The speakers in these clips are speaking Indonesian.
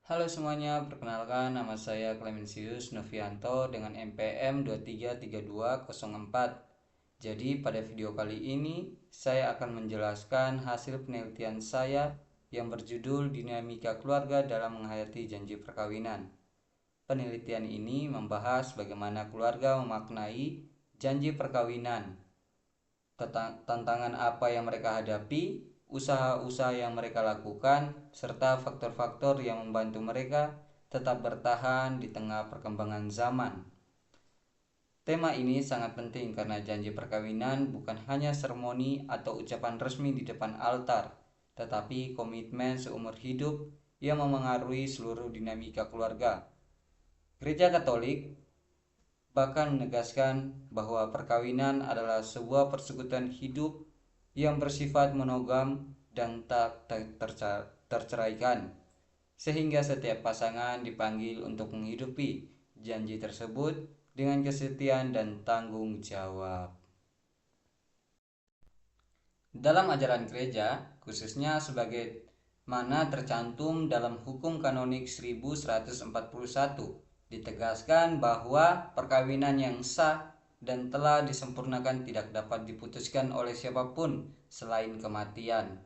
Halo semuanya, perkenalkan nama saya Clemensius Novianto dengan NPM 233204. Jadi pada video kali ini saya akan menjelaskan hasil penelitian saya yang berjudul Dinamika Keluarga dalam Menghayati Janji Perkawinan. Penelitian ini membahas bagaimana keluarga memaknai janji perkawinan, tantangan apa yang mereka hadapi, usaha-usaha yang mereka lakukan, serta faktor-faktor yang membantu mereka tetap bertahan di tengah perkembangan zaman. Tema ini sangat penting karena janji perkawinan bukan hanya seremoni atau ucapan resmi di depan altar, tetapi komitmen seumur hidup yang memengaruhi seluruh dinamika keluarga. Gereja Katolik bahkan menegaskan bahwa perkawinan adalah sebuah persekutuan hidup yang bersifat monogam dan tak terceraikan, sehingga setiap pasangan dipanggil untuk menghidupi janji tersebut dengan kesetiaan dan tanggung jawab. Dalam ajaran gereja, khususnya sebagai mana tercantum dalam Hukum Kanonik 1141, ditegaskan bahwa perkawinan yang sah dan telah disempurnakan tidak dapat diputuskan oleh siapapun selain kematian.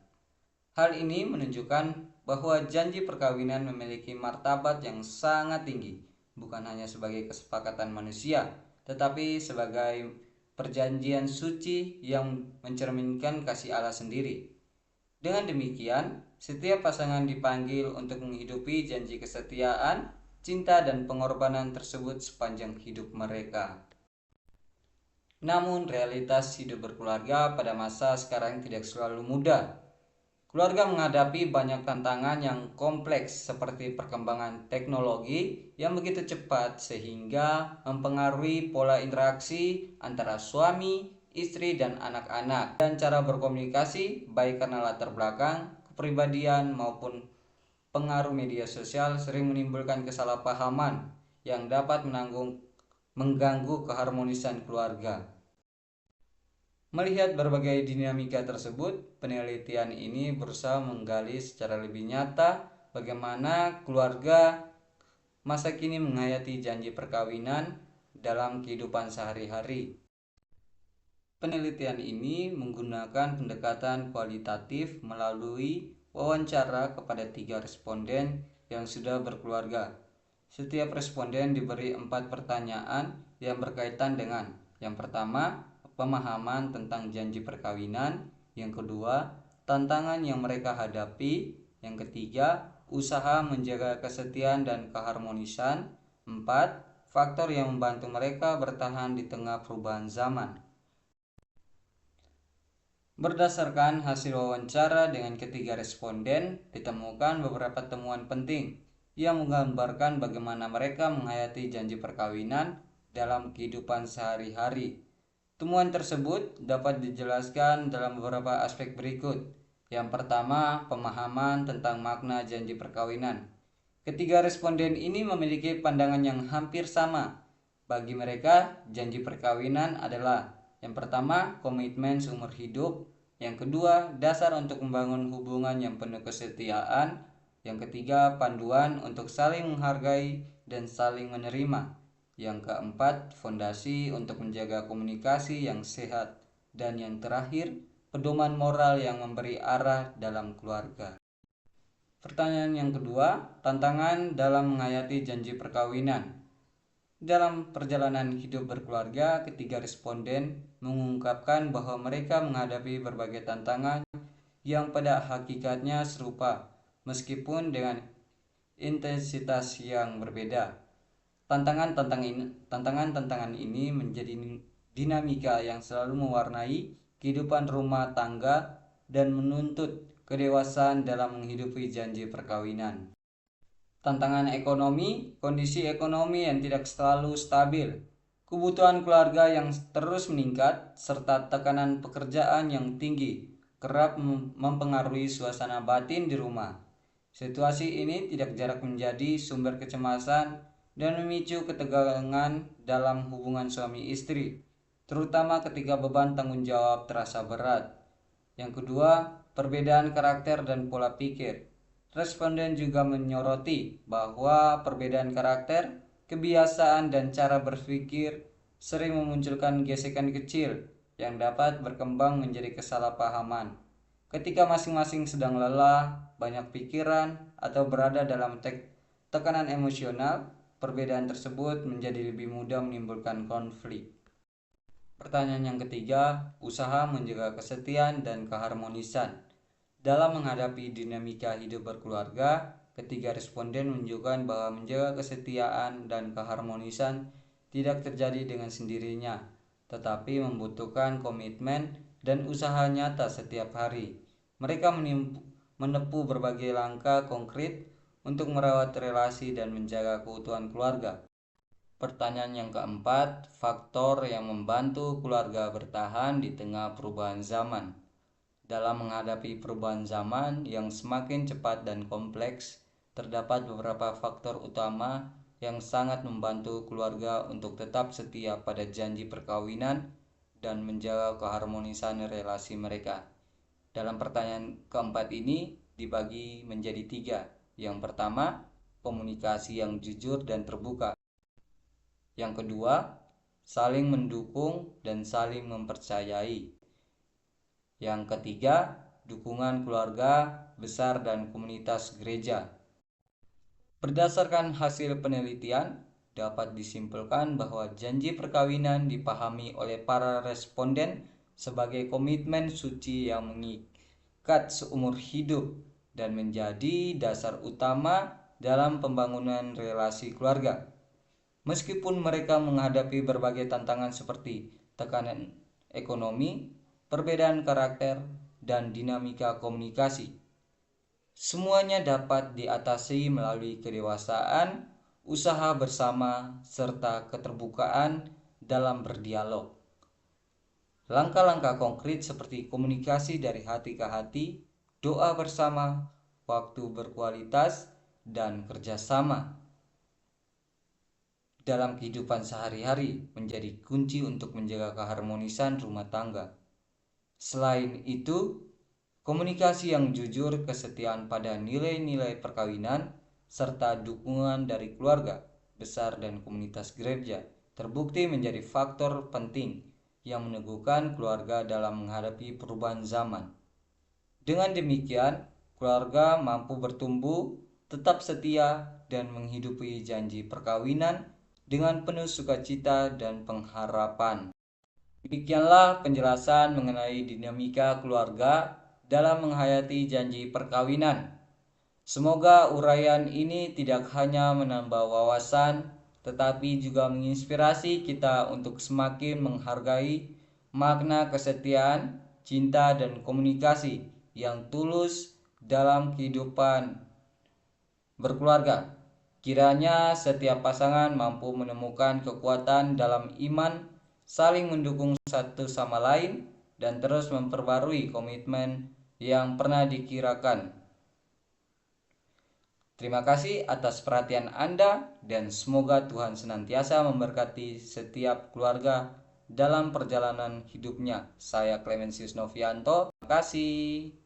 Hal ini menunjukkan bahwa janji perkawinan memiliki martabat yang sangat tinggi, bukan hanya sebagai kesepakatan manusia, tetapi sebagai perjanjian suci yang mencerminkan kasih Allah sendiri. Dengan demikian, setiap pasangan dipanggil untuk menghidupi janji kesetiaan, cinta, dan pengorbanan tersebut sepanjang hidup mereka. Namun, realitas hidup berkeluarga pada masa sekarang tidak selalu mudah. Keluarga menghadapi banyak tantangan yang kompleks seperti perkembangan teknologi yang begitu cepat sehingga mempengaruhi pola interaksi antara suami, istri, dan anak-anak, dan cara berkomunikasi baik karena latar belakang, kepribadian, maupun pengaruh media sosial sering menimbulkan kesalahpahaman yang dapat mengganggu keharmonisan keluarga. Melihat berbagai dinamika tersebut, penelitian ini berusaha menggali secara lebih nyata bagaimana keluarga masa kini menghayati janji perkawinan dalam kehidupan sehari-hari. Penelitian ini menggunakan pendekatan kualitatif melalui wawancara kepada 3 responden yang sudah berkeluarga. Setiap responden diberi 4 pertanyaan yang berkaitan dengan: yang pertama, pemahaman tentang janji perkawinan; yang kedua, tantangan yang mereka hadapi; yang ketiga, usaha menjaga kesetiaan dan keharmonisan; 4, faktor yang membantu mereka bertahan di tengah perubahan zaman. Berdasarkan hasil wawancara dengan ketiga responden, ditemukan beberapa temuan penting yang menggambarkan bagaimana mereka menghayati janji perkawinan dalam kehidupan sehari-hari. Temuan tersebut dapat dijelaskan dalam beberapa aspek berikut. Yang pertama, pemahaman tentang makna janji perkawinan. Ketiga responden ini memiliki pandangan yang hampir sama. Bagi mereka, janji perkawinan adalah: yang pertama, komitmen seumur hidup; yang kedua, dasar untuk membangun hubungan yang penuh kesetiaan; yang ketiga, panduan untuk saling menghargai dan saling menerima; yang keempat, fondasi untuk menjaga komunikasi yang sehat; dan yang terakhir, pedoman moral yang memberi arah dalam keluarga. Pertanyaan yang kedua, tantangan dalam menghayati janji perkawinan. Dalam perjalanan hidup berkeluarga, ketiga responden mengungkapkan bahwa mereka menghadapi berbagai tantangan yang pada hakikatnya serupa, meskipun dengan intensitas yang berbeda. Tantangan-tantangan ini menjadi dinamika yang selalu mewarnai kehidupan rumah tangga dan menuntut kedewasaan dalam menghidupi janji perkawinan. Tantangan ekonomi, kondisi ekonomi yang tidak selalu stabil, kebutuhan keluarga yang terus meningkat, serta tekanan pekerjaan yang tinggi kerap mempengaruhi suasana batin di rumah. Situasi ini tidak jarang menjadi sumber kecemasan dan memicu ketegangan dalam hubungan suami istri, terutama ketika beban tanggung jawab terasa berat. Yang kedua, perbedaan karakter dan pola pikir. Responden juga menyoroti bahwa perbedaan karakter, kebiasaan, dan cara berpikir sering memunculkan gesekan kecil yang dapat berkembang menjadi kesalahpahaman. Ketika masing-masing sedang lelah, banyak pikiran, atau berada dalam tekanan emosional, perbedaan tersebut menjadi lebih mudah menimbulkan konflik. Pertanyaan yang ketiga, usaha menjaga kesetiaan dan keharmonisan. Dalam menghadapi dinamika hidup berkeluarga, ketiga responden menunjukkan bahwa menjaga kesetiaan dan keharmonisan tidak terjadi dengan sendirinya, tetapi membutuhkan komitmen dan usaha nyata setiap hari. Mereka menempuh berbagai langkah konkret untuk merawat relasi dan menjaga keutuhan keluarga. Pertanyaan yang keempat, faktor yang membantu keluarga bertahan di tengah perubahan zaman. Dalam menghadapi perubahan zaman yang semakin cepat dan kompleks, terdapat beberapa faktor utama yang sangat membantu keluarga untuk tetap setia pada janji perkawinan dan menjaga keharmonisan relasi mereka. Dalam pertanyaan keempat ini dibagi menjadi 3. Yang pertama, komunikasi yang jujur dan terbuka. Yang kedua, saling mendukung dan saling mempercayai. Yang ketiga, dukungan keluarga besar dan komunitas gereja. Berdasarkan hasil penelitian, dapat disimpulkan bahwa janji perkawinan dipahami oleh para responden sebagai komitmen suci yang mengikat seumur hidup dan menjadi dasar utama dalam pembangunan relasi keluarga. Meskipun mereka menghadapi berbagai tantangan seperti tekanan ekonomi, perbedaan karakter, dan dinamika komunikasi. Semuanya dapat diatasi melalui kedewasaan, usaha bersama, serta keterbukaan dalam berdialog. Langkah-langkah konkret seperti komunikasi dari hati ke hati, doa bersama, waktu berkualitas, dan kerjasama dalam kehidupan sehari-hari menjadi kunci untuk menjaga keharmonisan rumah tangga. Selain itu, komunikasi yang jujur, kesetiaan pada nilai-nilai perkawinan, serta dukungan dari keluarga besar dan komunitas gereja terbukti menjadi faktor penting yang meneguhkan keluarga dalam menghadapi perubahan zaman. Dengan demikian, keluarga mampu bertumbuh, tetap setia, dan menghidupi janji perkawinan dengan penuh sukacita dan pengharapan. Demikianlah penjelasan mengenai dinamika keluarga dalam menghayati janji perkawinan. Semoga uraian ini tidak hanya menambah wawasan, tetapi juga menginspirasi kita untuk semakin menghargai makna kesetiaan, cinta, dan komunikasi yang tulus dalam kehidupan berkeluarga. Kiranya setiap pasangan mampu menemukan kekuatan dalam iman, saling mendukung satu sama lain, dan terus memperbarui komitmen yang pernah dikirakan. Terima kasih atas perhatian Anda, dan semoga Tuhan senantiasa memberkati setiap keluarga dalam perjalanan hidupnya. Saya Clemensius Novianto, terima kasih.